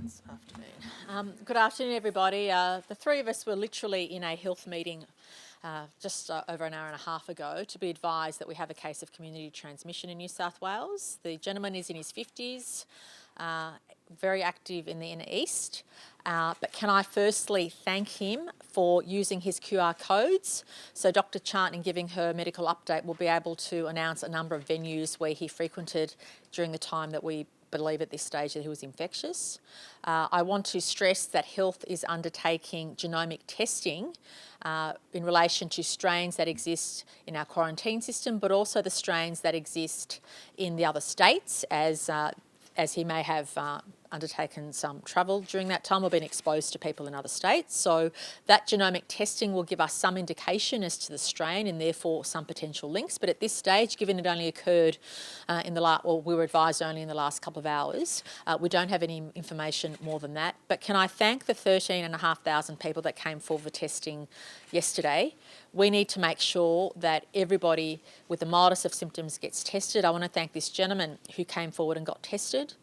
This afternoon. Good afternoon, everybody. The three of us were literally in a health meeting just over an hour and a half ago to be advised that we have a case of community transmission in New South Wales. The gentleman is in his 50s, very active in the inner east. But can I firstly thank him for using his QR codes. So Dr. Chant, in giving her medical update, will be able to announce a number of venues where he frequented during the time that we believe at this stage that he was infectious. I want to stress that health is undertaking genomic testing in relation to strains that exist in our quarantine system, but also the strains that exist in the other states, as he may have undertaken some travel during that time or been exposed to people in other states. So that genomic testing will give us some indication as to the strain and therefore some potential links. But at this stage, given it only occurred we were advised only in the last couple of hours, we don't have any information more than that. But can I thank the 13,500 people that came forward for testing yesterday? We need to make sure that everybody with the mildest of symptoms gets tested. I want to thank this gentleman who came forward and got tested.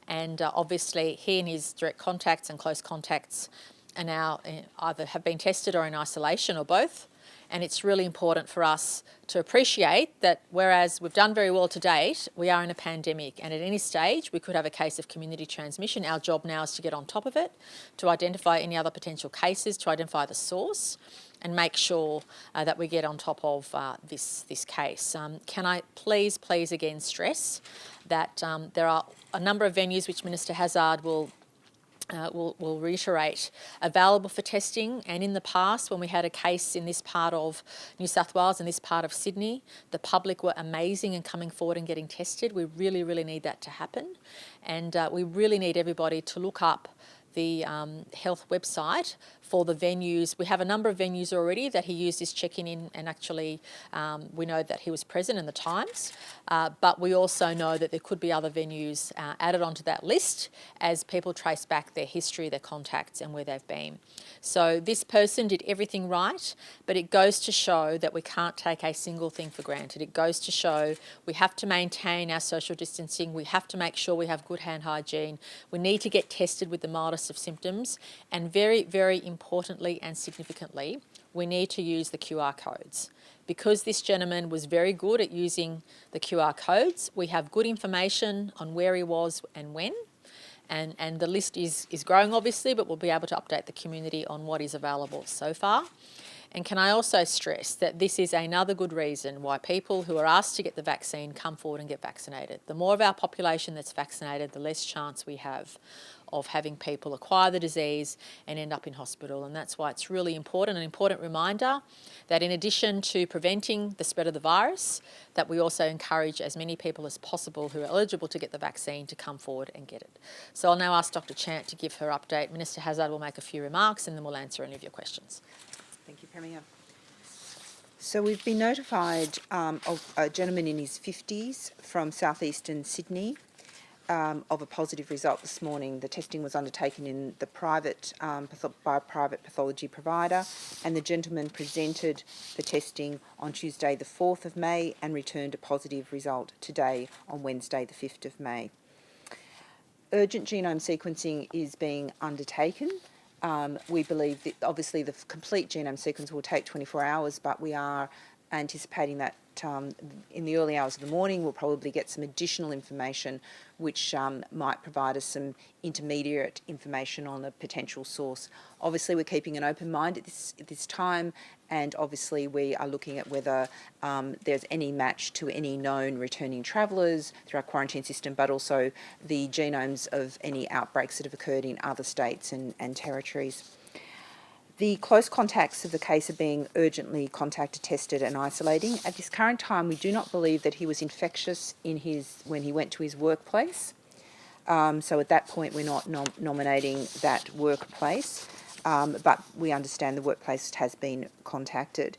And obviously he and his direct contacts and close contacts are now either have been tested or in isolation or both. And it's really important for us to appreciate that whereas we've done very well to date, we are in a pandemic, and at any stage we could have a case of community transmission. Our job now is to get on top of it, to identify any other potential cases, to identify the source, and make sure that we get on top of this case. Can I please again stress that there are a number of venues which Minister Hazzard will reiterate available for testing, and in the past when we had a case in this part of New South Wales and this part of Sydney, the public were amazing in coming forward and getting tested. We really need that to happen, and we really need everybody to look up the health website for the venues. We have a number of venues already that he used his check-in in, and actually we know that he was present in the times, but we also know that there could be other venues added onto that list as people trace back their history, their contacts and where they've been. So this person did everything right, but it goes to show that we can't take a single thing for granted. It goes to show we have to maintain our social distancing, we have to make sure we have good hand hygiene, we need to get tested with the mildest of symptoms, and very importantly and significantly, we need to use the QR codes. Because this gentleman was very good at using the QR codes, we have good information on where he was and when, and the list is growing obviously, but we'll be able to update the community on what is available so far. And can I also stress that this is another good reason why people who are asked to get the vaccine come forward and get vaccinated. The more of our population that's vaccinated, the less chance we have of having people acquire the disease and end up in hospital. And that's why it's really important, an important reminder that in addition to preventing the spread of the virus, that we also encourage as many people as possible who are eligible to get the vaccine to come forward and get it. So I'll now ask Dr. Chant to give her update. Minister Hazzard will make a few remarks and then we'll answer any of your questions. Thank you, Premier. So we've been notified of a gentleman in his 50s from southeastern Sydney of a positive result this morning. The testing was undertaken in the private by a private pathology provider, and the gentleman presented the testing on Tuesday the 4th of May and returned a positive result today on Wednesday the 5th of May. Urgent genome sequencing is being undertaken. We believe that obviously the complete genome sequence will take 24 hours, but we are anticipating that in the early hours of the morning we'll probably get some additional information which might provide us some intermediate information on a potential source. Obviously we're keeping an open mind at this time, and obviously we are looking at whether there's any match to any known returning travellers through our quarantine system, but also the genomes of any outbreaks that have occurred in other states and territories. The close contacts of the case are being urgently contacted, tested and isolating. At this current time, we do not believe that he was infectious when he went to his workplace. So at that point, we're not nominating that workplace, but we understand the workplace has been contacted.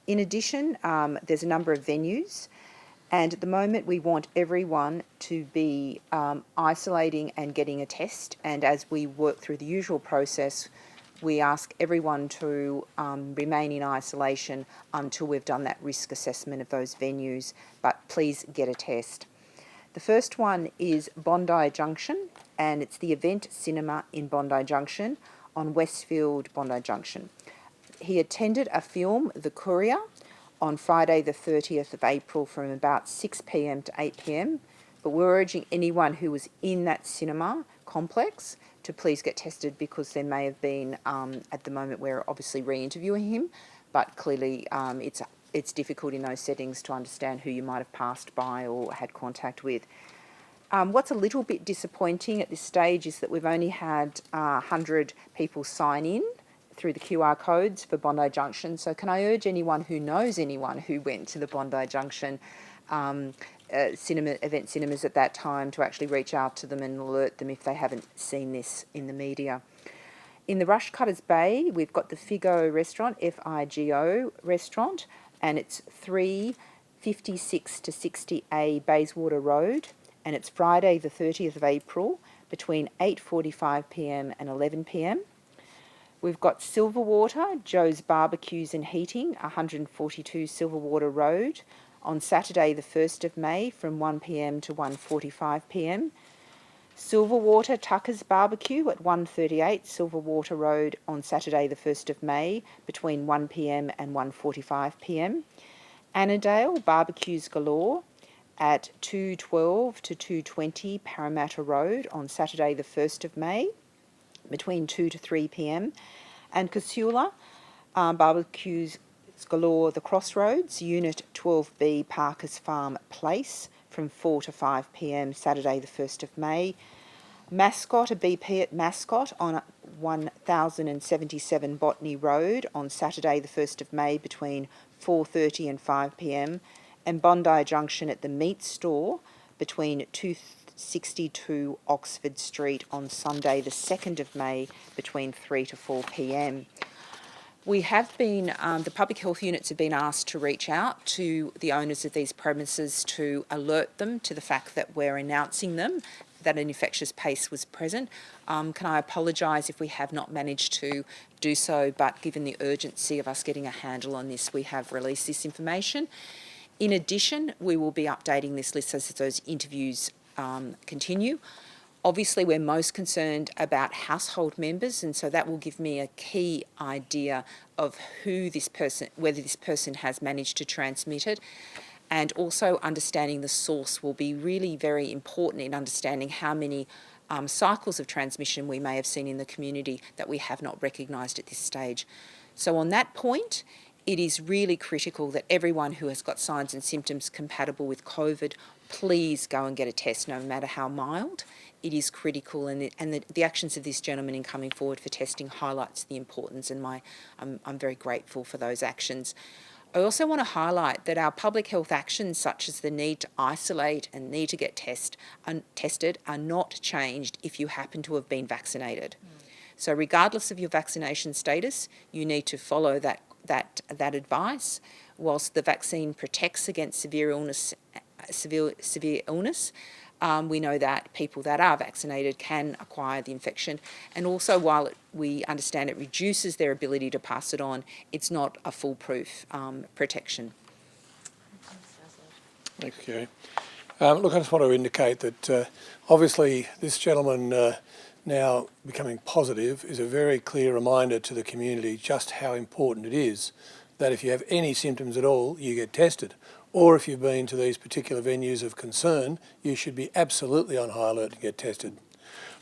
In addition, there's a number of venues, and at the moment we want everyone to be isolating and getting a test, and as we work through the usual process, we ask everyone to remain in isolation until we've done that risk assessment of those venues, but please get a test. The first one is Bondi Junction, and it's the Event Cinema in Bondi Junction on Westfield, Bondi Junction. He attended a film, The Courier, on Friday the 30th of April from about 6 p.m. to 8 p.m. But we're urging anyone who was in that cinema complex to please get tested, because there may have been, at the moment we're obviously re-interviewing him, but clearly it's difficult in those settings to understand who you might have passed by or had contact with. What's a little bit disappointing at this stage is that we've only had 100 people sign in through the QR codes for Bondi Junction. So can I urge anyone who knows anyone who went to the Bondi Junction event cinemas at that time to actually reach out to them and alert them if they haven't seen this in the media. In the Rushcutters Bay, we've got the Figo restaurant, F-I-G-O restaurant, and it's 356 to 60A Bayswater Road, and it's Friday the 30th of April between 8:45 p.m. and 11 p.m. We've got Silverwater, Joe's Barbecues and Heating, 142 Silverwater Road, on Saturday the 1st of May from 1 p.m. to 1:45 p.m. Silverwater Tucker's Barbecue at 138 Silverwater Road on Saturday the 1st of May between 1 p.m. and 1:45 p.m. Annandale Barbecues Galore at 212 to 220 Parramatta Road on Saturday the 1st of May between 2 to 3 p.m. And Casula Barbecues Galore The Crossroads, Unit 12B Parkers Farm Place from 4 to 5 p.m. Saturday the 1st of May. Mascot, a BP at Mascot on 1077 Botany Road on Saturday the 1st of May between 4:30 and 5 p.m. and Bondi Junction at the Meat Store between 262 Oxford Street on Sunday the 2nd of May between 3 to 4 p.m. We have been, the public health units have been asked to reach out to the owners of these premises to alert them to the fact that we're announcing them, that an infectious case was present. Can I apologise if we have not managed to do so, but given the urgency of us getting a handle on this, we have released this information. In addition, we will be updating this list as those interviews continue. Obviously, we're most concerned about household members, and so that will give me a key idea of who this person, whether this person has managed to transmit it, and also understanding the source will be really very important in understanding how many cycles of transmission we may have seen in the community that we have not recognised at this stage. So on that point, it is really critical that everyone who has got signs and symptoms compatible with COVID, please go and get a test, no matter how mild. It is critical, and the actions of this gentleman in coming forward for testing highlights the importance, and I'm very grateful for those actions. I also want to highlight that our public health actions, such as the need to isolate and need to get tested, are not changed if you happen to have been vaccinated. So regardless of your vaccination status, you need to follow that advice. Whilst the vaccine protects against severe illness, we know that people that are vaccinated can acquire the infection, and also while we understand it reduces their ability to pass it on, it's not a foolproof protection. Thanks, Kerry. Look, I just want to indicate that obviously this gentleman now becoming positive is a very clear reminder to the community just how important it is that if you have any symptoms at all, you get tested. Or if you've been to these particular venues of concern, you should be absolutely on high alert to get tested.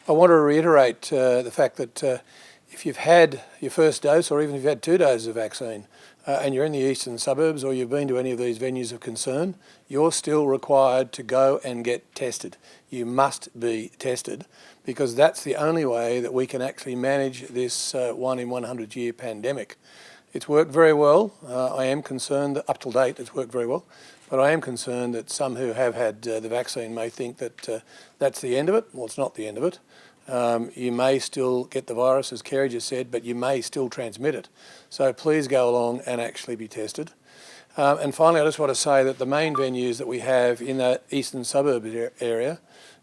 I want to reiterate the fact that if you've had your first dose, or even if you've had 2 doses of vaccine, and you're in the eastern suburbs or you've been to any of these venues of concern, you're still required to go and get tested. You must be tested, because that's the only way that we can actually manage this 1 in 100 year pandemic. It's worked very well. I am concerned that up to date it's worked very well, but I am concerned that some who have had the vaccine may think that that's the end of it. Well, it's not the end of it. You may still get the virus, as Kerry just said, but you may still transmit it. So please go along and actually be tested. And finally, I just want to say that the main venues that we have in the eastern suburb area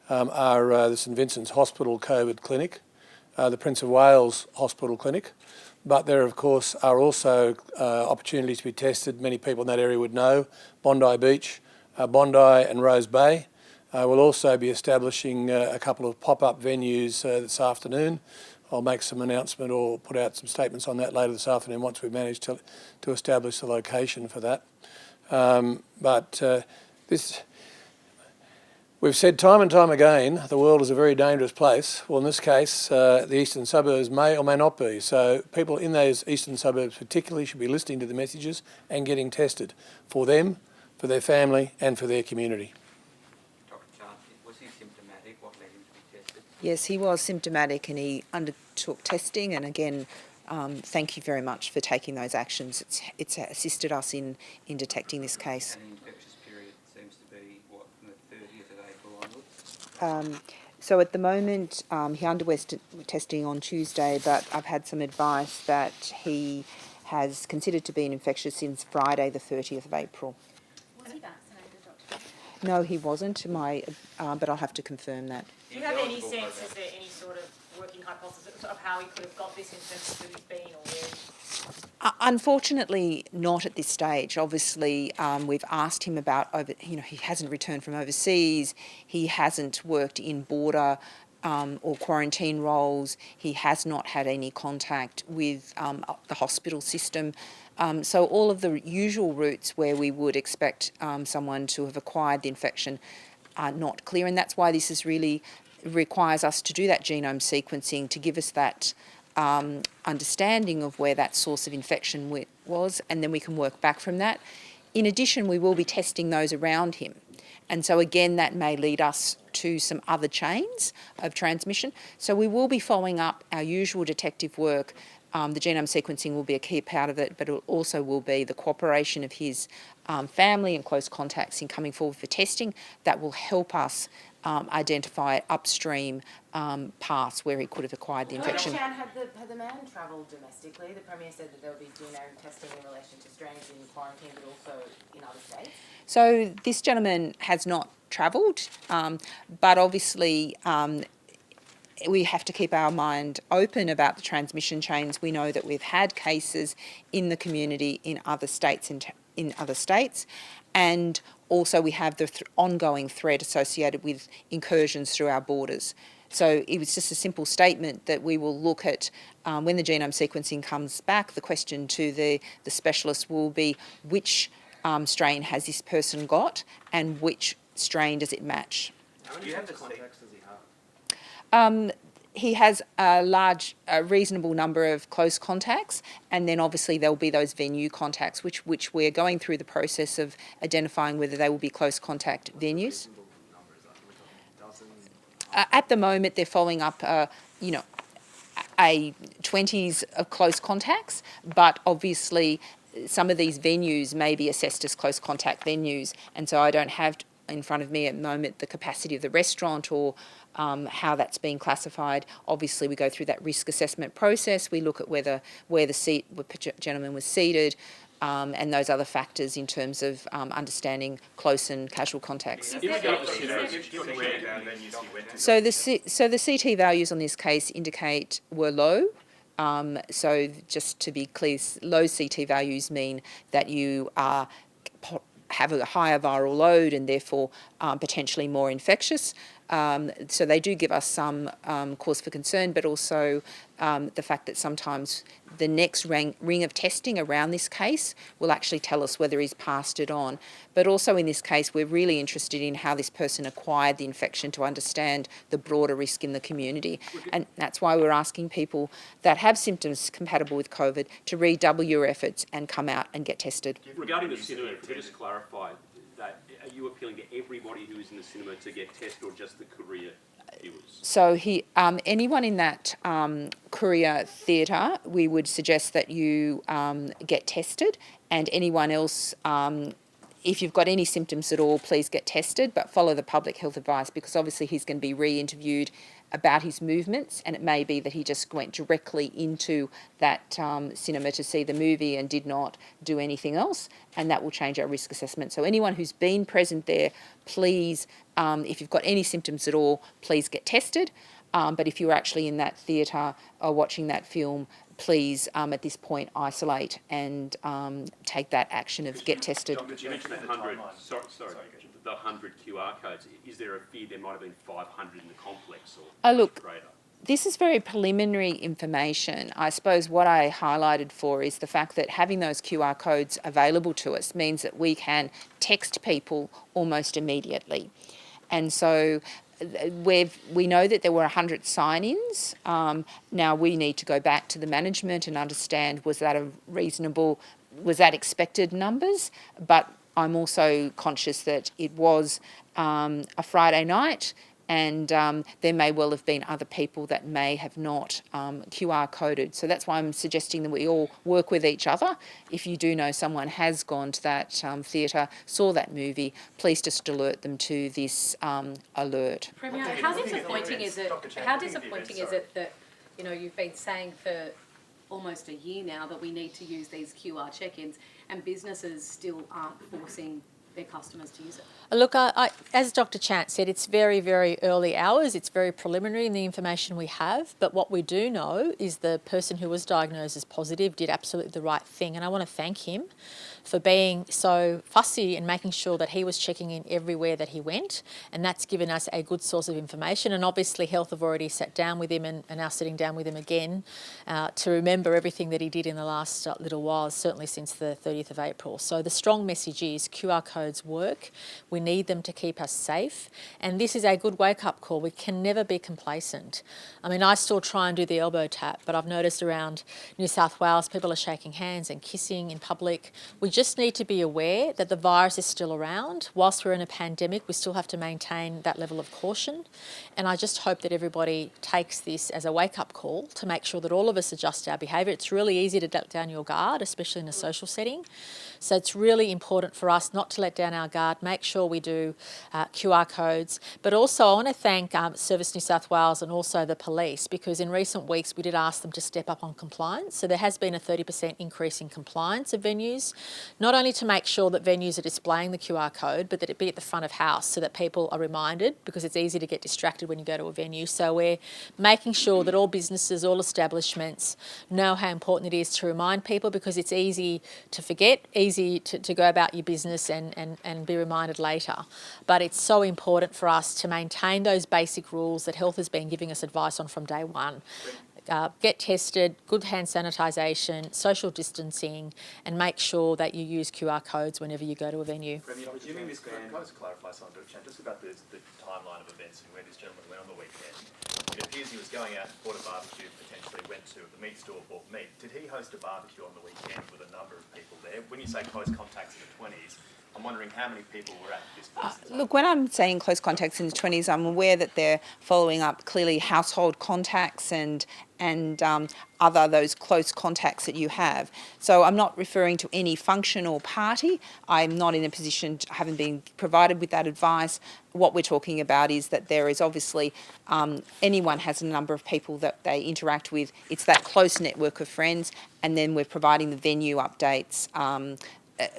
are the St Vincent's Hospital COVID Clinic, the Prince of Wales Hospital Clinic, but there, of course, are also opportunities to be tested. Many people in that area would know Bondi Beach, Bondi and Rose Bay, We'll also be establishing a couple of pop-up venues this afternoon. I'll make some announcement or put out some statements on that later this afternoon once we've managed to establish the location for that. We've said time and time again, the world is a very dangerous place. Well, in this case, the eastern suburbs may or may not be. So people in those eastern suburbs particularly should be listening to the messages and getting tested for them, for their family and for their community. Dr. Chant, was he symptomatic? What led him to be tested? Yes, he was symptomatic and he undertook testing, and again, thank you very much for taking those actions. It's assisted us in detecting this case. And the infectious period seems to be, what, from the 30th of April onwards? So at the moment, he underwent testing on Tuesday, but I've had some advice that he has considered to be infectious since Friday, the 30th of April. Was he vaccinated, Dr.? No, he wasn't, but I'll have to confirm that. Do you have any sense, is there any sort of working hypothesis of how he could have got this in terms of who he's been or where? Unfortunately, not at this stage. Obviously, we've asked him about he hasn't returned from overseas. He hasn't worked in border or quarantine roles. He has not had any contact with the hospital system. So all of the usual routes where we would expect someone to have acquired the infection are not clear, and that's why this is really requires us to do that genome sequencing to give us that understanding of where that source of infection was, and then we can work back from that. In addition, we will be testing those around him. And so again, that may lead us to some other chains of transmission. So we will be following up our usual detective work. The genome sequencing will be a key part of it, but it also will be the cooperation of his family and close contacts in coming forward for testing that will help us identify upstream paths where he could have acquired the infection. Chan, had the man travelled domestically? The Premier said that there would be genome testing in relation to strains in quarantine, but also in other states. So this gentleman has not travelled, but obviously we have to keep our mind open about the transmission chains. We know that we've had cases in the community in other states and also we have the ongoing threat associated with incursions through our borders. So it was just a simple statement that we will look at when the genome sequencing comes back. The question to the specialist will be which strain has this person got and which strain does it match. How many contacts does he have? He has a reasonable number of close contacts, and then obviously there'll be those venue contacts, which we're going through the process of identifying whether they will be close contact venues. At the moment, they're following up, a 20s of close contacts, but obviously some of these venues may be assessed as close contact venues, and so I don't have in front of me at the moment the capacity of the restaurant or how that's being classified. Obviously, we go through that risk assessment process. We look at where the gentleman was seated and those other factors in terms of understanding close and casual contacts. So the CT values on this case were low. So just to be clear, low CT values mean that you have a higher viral load and therefore potentially more infectious. So they do give us some cause for concern, but also the fact that sometimes the next ring of testing around this case will actually tell us whether he's passed it on. But also in this case, we're really interested in how this person acquired the infection to understand the broader risk in the community. And that's why we're asking people that have symptoms compatible with COVID to redouble your efforts and come out and get tested. Regarding the cinema, could you just clarify that are you appealing to everybody who is in the cinema to get tested or just the courier viewers? So anyone in that courier theatre, we would suggest that you get tested, and anyone else, if you've got any symptoms at all, please get tested, but follow the public health advice, because obviously he's going to be re-interviewed about his movements, and it may be that he just went directly into that cinema to see the movie and did not do anything else, and that will change our risk assessment. So anyone who's been present there, please, if you've got any symptoms at all, please get tested. But if you're actually in that theatre or watching that film, please, at this point, isolate and take that action of get tested. You mentioned 100. Sorry. the 100 QR codes, is there a fear there might have been 500 in the complex or look, greater? this is very preliminary information. I suppose what I highlighted for is the fact that having those QR codes available to us means that we can text people almost immediately. And so we know that there were 100 sign-ins. Now we need to go back to the management and understand, was that expected numbers? But I'm also conscious that it was a Friday night, and there may well have been other people that may have not QR coded. So that's why I'm suggesting that we all work with each other. If you do know someone has gone to that theatre, saw that movie, please just alert them to this alert. Premier, how disappointing is it? How disappointing is it that, you know, you've been saying for almost a year now that we need to use these QR check-ins, and businesses still aren't forcing their customers to use it? Look, as Dr. Chant said, it's very, very early hours. It's very preliminary in the information we have. But what we do know is the person who was diagnosed as positive did absolutely the right thing. And I want to thank him for being so fussy and making sure that he was checking in everywhere that he went. And that's given us a good source of information. And obviously Health have already sat down with him and are now sitting down with him again to remember everything that he did in the last little while, certainly since the 30th of April. So the strong message is QR codes work. We need them to keep us safe. And this is a good wake-up call. We can never be complacent. I mean, I still try and do the elbow tap, but I've noticed around New South Wales, people are shaking hands and kissing in public. We just need to be aware that the virus is still around. Whilst we're in a pandemic, we still have to maintain that level of caution. And I just hope that everybody takes this as a wake-up call to make sure that all of us adjust our behaviour. It's really easy to let down your guard, especially in a social setting. So it's really important for us not to let down our guard, make sure we do QR codes. But also I want to thank Service New South Wales and also the police, because in recent weeks we did ask them to step up on compliance. So there has been a 30% increase in compliance of venues, not only to make sure that venues are displaying the QR code, but that it be at the front of house so that people are reminded, because it's easy to get distracted when you go to a venue. So we're making sure that all businesses, all establishments know how important it is to remind people, because it's easy to forget, easy to go about your business and be reminded later. But it's so important for us to maintain those basic rules that Health has been giving us advice on from day one. Get tested, good hand sanitisation, social distancing, and make sure that you use QR codes whenever you go to a venue. Premier, presuming this ban, can I just clarify something, just about the timeline of events and where this gentleman went on the weekend? It appears he was going out, bought a barbecue, potentially went to the meat store, bought meat. Did he host a barbecue on the weekend with a number of people there? When you say close contacts in the 20s, I'm wondering how many people were at this person. Look, when I'm saying close contacts in the 20s, I'm aware that they're following up clearly household contacts and other those close contacts that you have. So I'm not referring to any function or party. I'm not in a position, having been provided with that advice. What we're talking about is that there is obviously anyone has a number of people that they interact with. It's that close network of friends, and then we're providing the venue updates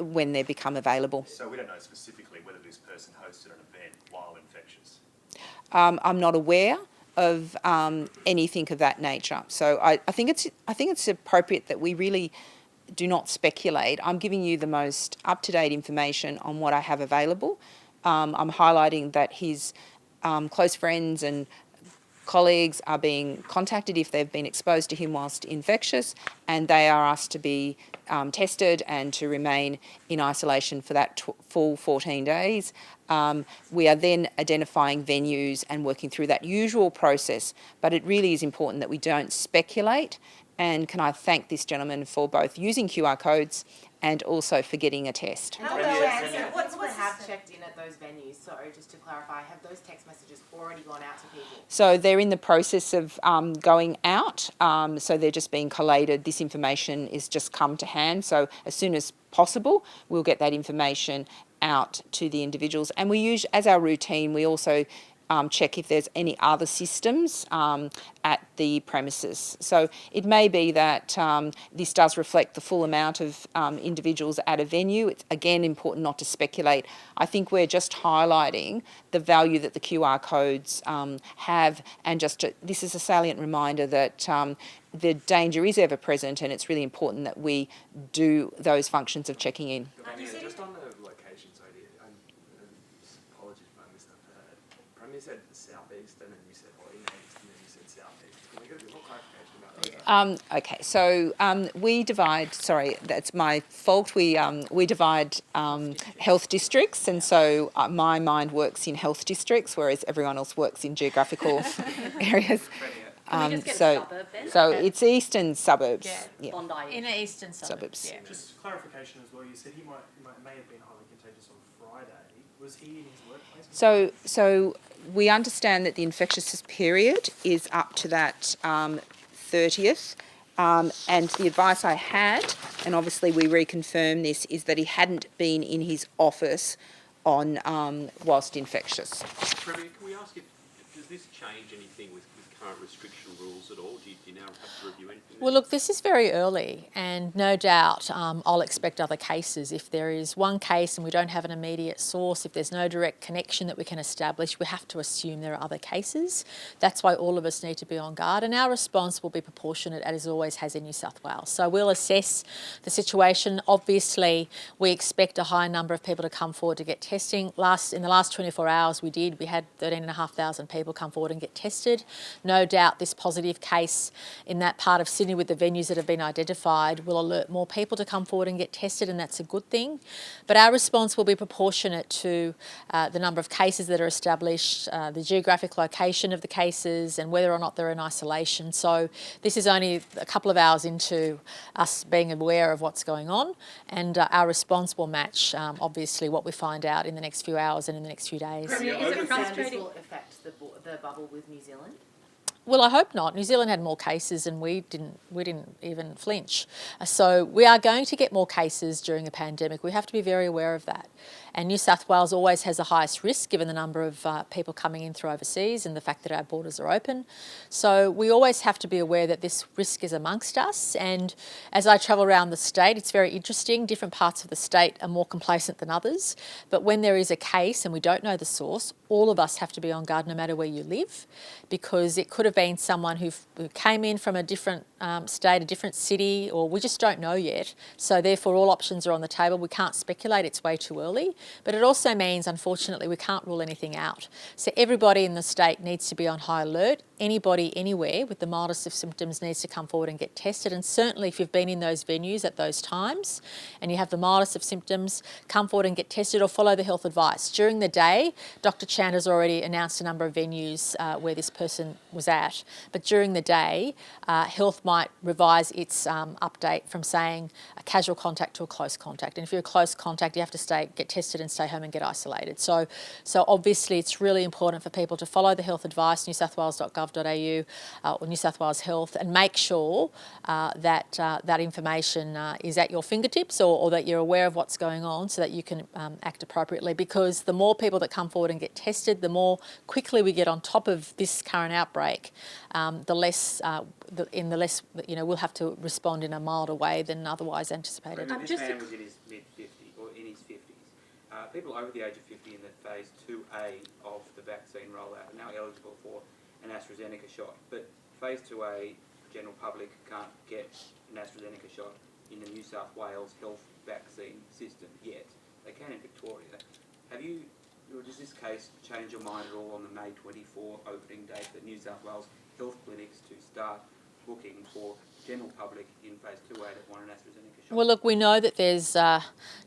when they become available. So we don't know specifically whether this person hosted an event while infectious? I'm not aware of anything of that nature. So I think it's appropriate that we really do not speculate. I'm giving you the most up-to-date information on what I have available. I'm highlighting that his close friends and colleagues are being contacted if they've been exposed to him whilst infectious, and they are asked to be tested and to remain in isolation for that full 14 days. We are then identifying venues and working through that usual process, but it really is important that we don't speculate. And can I thank this gentleman for both using QR codes and also for getting a test. What have checked in at those venues? Sorry, just to clarify, have those text messages already gone out to people? So they're in the process of going out. So they're just being collated. This information is just come to hand. So as soon as possible, we'll get that information out to the individuals. And we use, as our routine, we also check if there's any other systems at the premises. So it may be that this does reflect the full amount of individuals at a venue. It's again important not to speculate. I think we're just highlighting the value that the QR codes have, and this is a salient reminder that the danger is ever present, and it's really important that we do those functions of checking in. Just on the locations idea, Okay, so we divide. Sorry, that's my fault. We divide health districts, and so my mind works in health districts, whereas everyone else works in geographical areas. Can we just get a So, suburb then? so it's eastern suburbs. Yeah. Bondi. Inner eastern suburbs. Suburbs. Yeah. Just clarification as well, you said he may have been highly contagious on Friday. Was he in his workplace? So we understand that the infectious period is up to that 30th. And the advice I had, and obviously we reconfirm this, is that he hadn't been in his office on whilst infectious. Premier, can we ask if does this change anything with current restriction rules at all? Do you now have to review anything? Well, look, this is very early, and no doubt I'll expect other cases. If there is one case and we don't have an immediate source, if there's no direct connection that we can establish, we have to assume there are other cases. That's why all of us need to be on guard, and our response will be proportionate, as always has in New South Wales. So we'll assess the situation. Obviously, we expect a high number of people to come forward to get testing. In the last 24 hours we had 13,500 people come forward and get tested. No doubt this positive case in that part of Sydney with the venues that have been identified will alert more people to come forward and get tested, and that's a good thing. But our response will be proportionate to the number of cases that are established, the geographic location of the cases, and whether or not they're in isolation. So this is only a couple of hours into us being aware of what's going on, and our response will match, obviously, what we find out in the next few hours and in the next few days. Premier, is it This frustrating? will affect the bubble with New Zealand? Well, I hope not. New Zealand had more cases and we didn't even flinch. So we are going to get more cases during the pandemic. We have to be very aware of that. And New South Wales always has the highest risk given the number of people coming in through overseas and the fact that our borders are open. So we always have to be aware that this risk is amongst us. And as I travel around the state, it's very interesting. Different parts of the state are more complacent than others. But when there is a case and we don't know the source, all of us have to be on guard no matter where you live, because it could have been someone who came in from a different state, a different city, or we just don't know yet. So therefore all options are on the table. We can't speculate, it's way too early. But it also means, unfortunately, we can't rule anything out. So everybody in the state needs to be on high alert. Anybody, anywhere with the mildest of symptoms needs to come forward and get tested. And certainly if you've been in those venues at those times and you have the mildest of symptoms, come forward and get tested or follow the health advice. During the day, Dr. Chan has already announced a number of venues where this person was at. But during the day, health might revise its update from saying a casual contact to a close contact. And if you're a close contact, you have to get tested and stay home and get isolated. So obviously it's really important for people to follow the health advice, newsouthwales.gov.au or New South Wales Health, and make sure that information is at your fingertips or that you're aware of what's going on so that you can act appropriately, because the more people that come forward and get tested, the more quickly we get on top of this current outbreak, the less we'll have to respond in a milder way than otherwise anticipated. This man was in his mid-50s or in his 50s. People over the age of 50 in the phase 2A of the vaccine rollout are now eligible for an AstraZeneca shot, but phase 2A, general public can't get an AstraZeneca shot in the New South Wales health vaccine system yet. They can in Victoria. Does this case change your mind at all on the May 24 opening date for New South Wales health clinics to start booking for general public in phase 2A that want an AstraZeneca shot? Well, look, we know that there's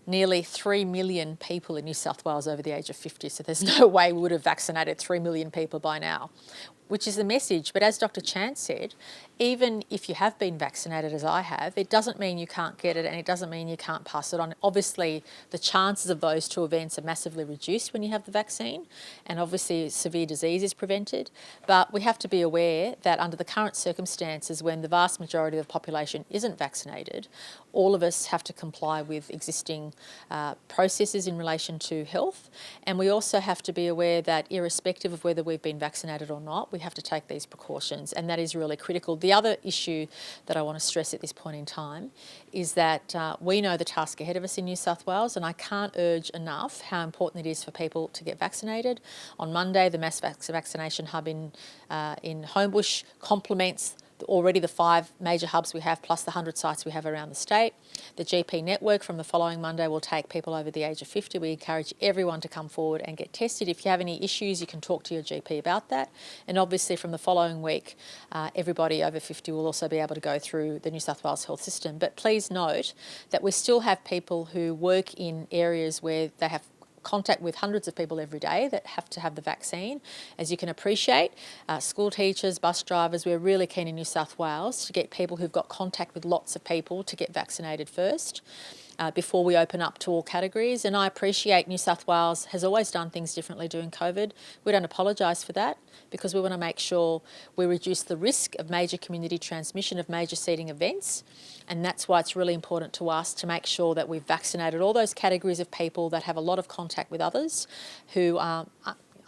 nearly 3 million people in New South Wales over the age of 50, so there's no way we would have vaccinated 3 million people by now, which is the message. But as Dr. Chan said, even if you have been vaccinated, as I have, it doesn't mean you can't get it and it doesn't mean you can't pass it on. Obviously, the chances of those two events are massively reduced when you have the vaccine, and obviously severe disease is prevented. But we have to be aware that under the current circumstances, when the vast majority of the population isn't vaccinated, all of us have to comply with existing processes in relation to health. And we also have to be aware that irrespective of whether we've been vaccinated or not, we have to take these precautions, and that is really critical. The other issue that I want to stress at this point in time is that we know the task ahead of us in New South Wales, and I can't urge enough how important it is for people to get vaccinated. On Monday, the mass vaccination hub in Homebush complements already the 5 major hubs we have, plus the 100 sites we have around the state. The GP network from the following Monday will take people over the age of 50. We encourage everyone to come forward and get tested. If you have any issues, you can talk to your GP about that. And obviously from the following week, everybody over 50 will also be able to go through the New South Wales health system. But please note that we still have people who work in areas where they have contact with hundreds of people every day that have to have the vaccine. As you can appreciate, school teachers, bus drivers, we're really keen in New South Wales to get people who've got contact with lots of people to get vaccinated first. Before we open up to all categories. And I appreciate New South Wales has always done things differently during COVID. We don't apologise for that because we want to make sure we reduce the risk of major community transmission of major seating events. And that's why it's really important to us to make sure that we've vaccinated all those categories of people that have a lot of contact with others who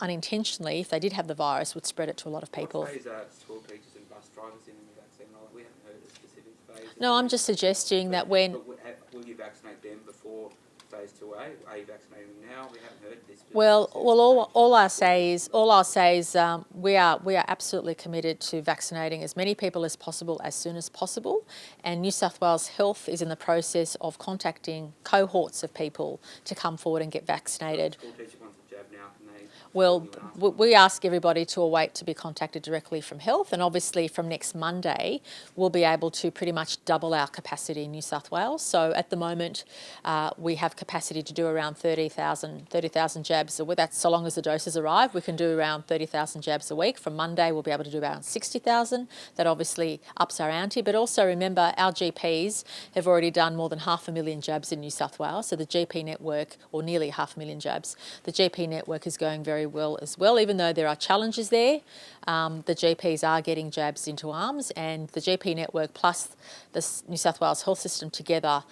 unintentionally, if they did have the virus, would spread it to a lot of people. What phase are school teachers and bus drivers in the vaccine rollout? We haven't heard of a specific phase. No, I'm just suggesting that when... Will you vaccinate them before phase 2A? Are you vaccinating them now? We haven't heard this. Well, all I'll say is we are absolutely committed to vaccinating as many people as possible as soon as possible, and New South Wales Health is in the process of contacting cohorts of people to come forward and get vaccinated. School teacher wants a jab now, can they? Well, we ask everybody to await to be contacted directly from Health, and obviously from next Monday we'll be able to pretty much double our capacity in New South Wales. So at the moment we have capacity to do around 30,000 jabs. So that's so long as the doses arrive, we can do around 30,000 jabs a week. From Monday we'll be able to do around 60,000. That obviously ups our ante, but also remember our GPs have already done more than 500,000 jabs in New South Wales. So the GP network, or nearly 500,000 jabs, the GP network is going very well as well, even though there are challenges there. The GPs are getting jabs into arms, and the GP network plus the New South Wales health system together,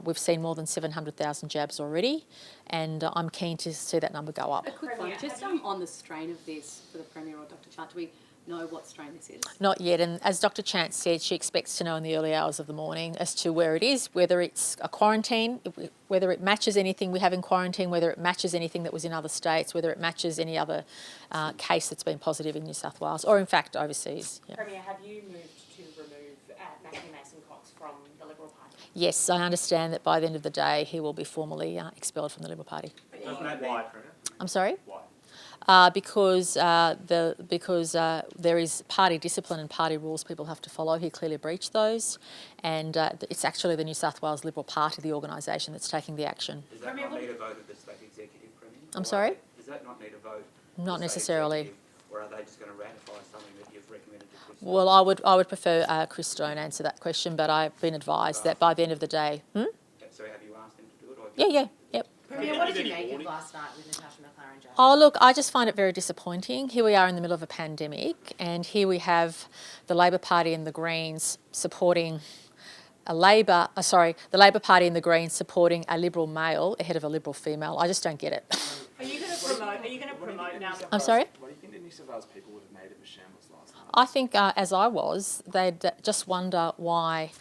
we've seen more than 700,000 jabs already, and I'm keen to see that number go up. A quick one, just on the strain of this for the Premier or Dr. Chant, do we know what strain this is? Not yet, and as Dr. Chant said, she expects to know in the early hours of the morning as to where it is, whether it's a quarantine, whether it matches anything we have in quarantine, whether it matches anything that was in other states, whether it matches any other case that's been positive in New South Wales, or in fact overseas. Yeah. Premier, have you moved to remove Matthew Mason-Cox from the Liberal Party? Yes, I understand that by the end of the day he will be formally expelled from the Liberal Party. Why? I'm sorry? Why? Because there is party discipline and party rules people have to follow. He clearly breached those, and it's actually the New South Wales Liberal Party, the organisation, that's taking the action. Does that not need a vote of the state executive, Premier? I'm sorry? Does that not need a vote? Not necessarily. Or are they just going to ratify something that you've recommended to Chris? Well, I would prefer Chris Stone answer that question, but I've been advised that by the end of the day. Sorry, have you asked him to do it? Or Yep. Premier, what did you make of last night with Natasha McLaren-Jones? Oh, look, I just find it very disappointing. Here we are in the middle of a pandemic, and here we have the Labor Party and the Greens supporting the Labor Party and the Greens supporting a Liberal male ahead of a Liberal female. I just don't get it. Are you going to promote now? I'm sorry? What do you think the New South Wales people would have made it with shambles last night? I think, as I was, they'd just wonder why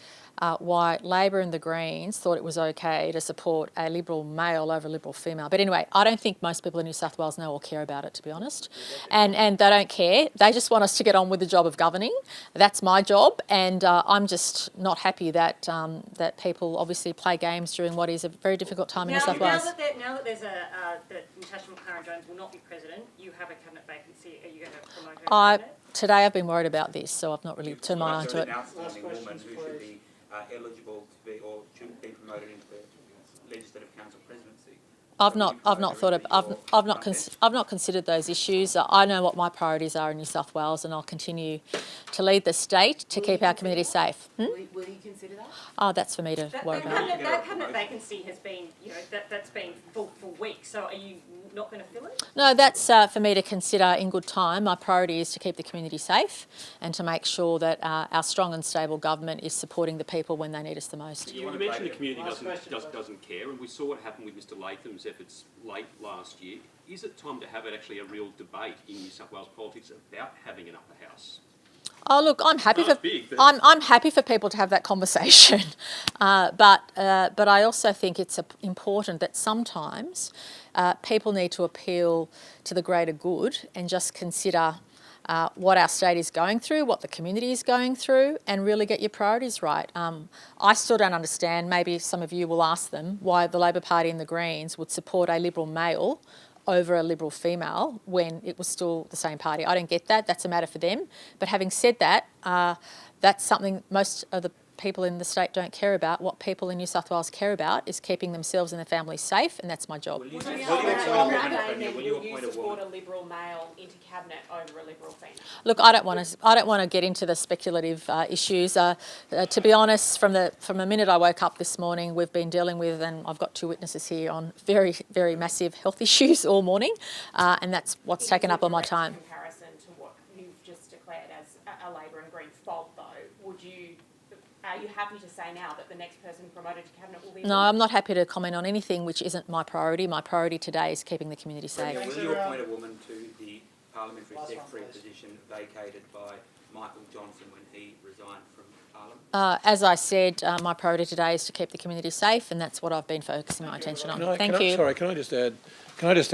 Labor and the Greens thought it was okay to support a Liberal male over a Liberal female. But anyway, I don't think most people in New South Wales know or care about it, to be honest. And they don't care. They just want us to get on with the job of governing. That's my job, and I'm just not happy that that people obviously play games during what is a very difficult time in New South Wales. Now that there's that Natasha McLaren-Jones will not be president, you have a cabinet vacancy. Are you going to promote her to cabinet? Today I've been worried about this, so I've not really turned my eye to it. An outstanding woman who should be eligible to be or should be promoted into the Legislative Council presidency. I've not considered those issues. I know what my priorities are in New South Wales, and I'll continue to lead the state to keep our community safe. Will you consider that? Oh, that's for me to worry about. That cabinet vacancy has been, that's been full for weeks. So are you not going to fill it? No, that's for me to consider in good time. My priority is to keep the community safe and to make sure that our strong and stable government is supporting the people when they need us the most. You mentioned the community doesn't care, and we saw what happened with Mr Latham's efforts late last year. Is it time to have actually a real debate in New South Wales politics about having an upper house? Oh, look, I'm happy I'm happy for people to have that conversation, but I also think it's important that sometimes people need to appeal to the greater good and just consider what our state is going through, what the community is going through, and really get your priorities right. I still don't understand, maybe some of you will ask them, why the Labor Party and the Greens would support a Liberal male over a Liberal female when it was still the same party. I don't get that. That's a matter for them. But having said that, that's something most of the people in the state don't care about. What people in New South Wales care about is keeping themselves and their families safe, and that's my job. Will you support a Liberal male into cabinet over a Liberal female? Look, I don't want to get into the speculative issues. To be honest, from the minute I woke up this morning, we've been dealing with, and I've got two witnesses here on very, very massive health issues all morning, and that's what's taken up all my time. In comparison to what you've just declared as a Labor and Green fault, though, are you happy to say now that the next person promoted to cabinet will be? No, I'm not happy to comment on anything which isn't my priority. My priority today is keeping the community safe. Will you appoint a woman to the parliamentary secretary position vacated by Michael Johnson when he resigned from Parliament? As I said, my priority today is to keep the community safe, and that's what I've been focusing my attention on. Thank you. Sorry, can I just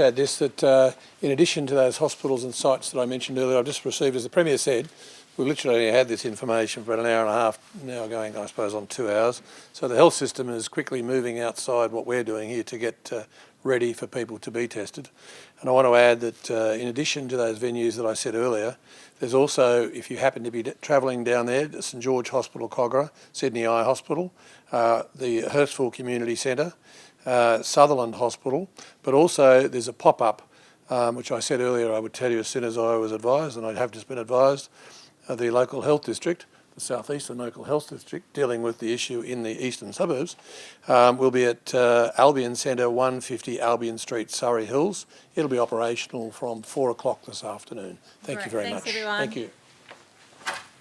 add this, that in addition to those hospitals and sites that I mentioned earlier, I've just received, as the Premier said, we've literally had this information for about an hour and a half, now going, I suppose, on 2 hours. So the health system is quickly moving outside what we're doing here to get ready for people to be tested. And I want to add that in addition to those venues that I said earlier, there's also, if you happen to be travelling down there, the St George Hospital, Cogra, Sydney Eye Hospital, the Hurstville Community Centre, Sutherland Hospital, but also there's a pop-up, which I said earlier I would tell you as soon as I was advised, and I have just been advised, the local health district, the South Eastern Local Health District, dealing with the issue in the eastern suburbs, will be at Albion Centre, 150 Albion Street, Surrey Hills. It'll be operational from 4 o'clock this afternoon. Thank you very much. Thanks, everyone. Thank you.